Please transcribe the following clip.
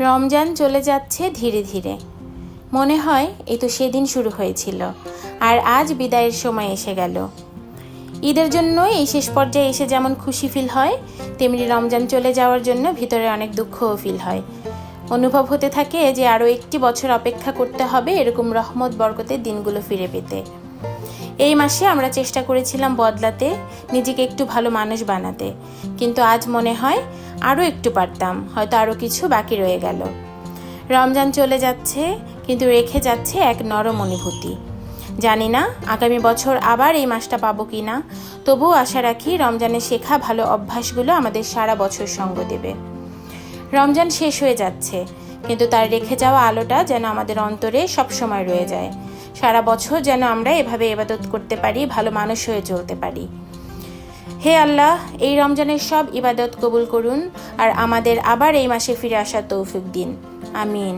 রমজান চলে যাচ্ছে ধীরে ধীরে। মনে হয় এই তো সেদিন শুরু হয়েছিল, আর আজ বিদায়ের সময় এসে গেল। ঈদের জন্য এই শেষ পর্যায়ে এসে যেমন খুশি ফিল হয়, তেমনি রমজান চলে যাওয়ার জন্য ভিতরে অনেক দুঃখও ফিল হয়। অনুভব হতে থাকে যে আরও একটি বছর অপেক্ষা করতে হবে এরকম রহমত বরকতের দিনগুলো ফিরে পেতে। এই মাসে আমরা চেষ্টা করেছিলাম বদলাতে, নিজেকে একটু ভালো মানুষ বানাতে, কিন্তু আজ মনে হয় আরও একটু পারতাম, হয়তো আরও কিছু বাকি রয়ে গেল। রমজান চলে যাচ্ছে, কিন্তু রেখে যাচ্ছে এক নরম অনুভূতি। জানি না আগামী বছর আবার এই মাসটা পাবো কি না, তবুও আশা রাখি রমজানে শেখা ভালো অভ্যাসগুলো আমাদের সারা বছর সঙ্গ দেবে। রমজান শেষ হয়ে যাচ্ছে, কিন্তু তার রেখে যাওয়া আলোটা যেন আমাদের অন্তরে সবসময় রয়ে যায়। সারা বছর যেন আমরা এভাবে ইবাদত করতে পারি, ভালো মানুষ হয়ে চলতে পারি। হে আল্লাহ, এই রমজানের সব ইবাদত কবুল করুন আর আমাদের আবার এই মাসে ফিরে আসার তৌফিক দিন। আমিন।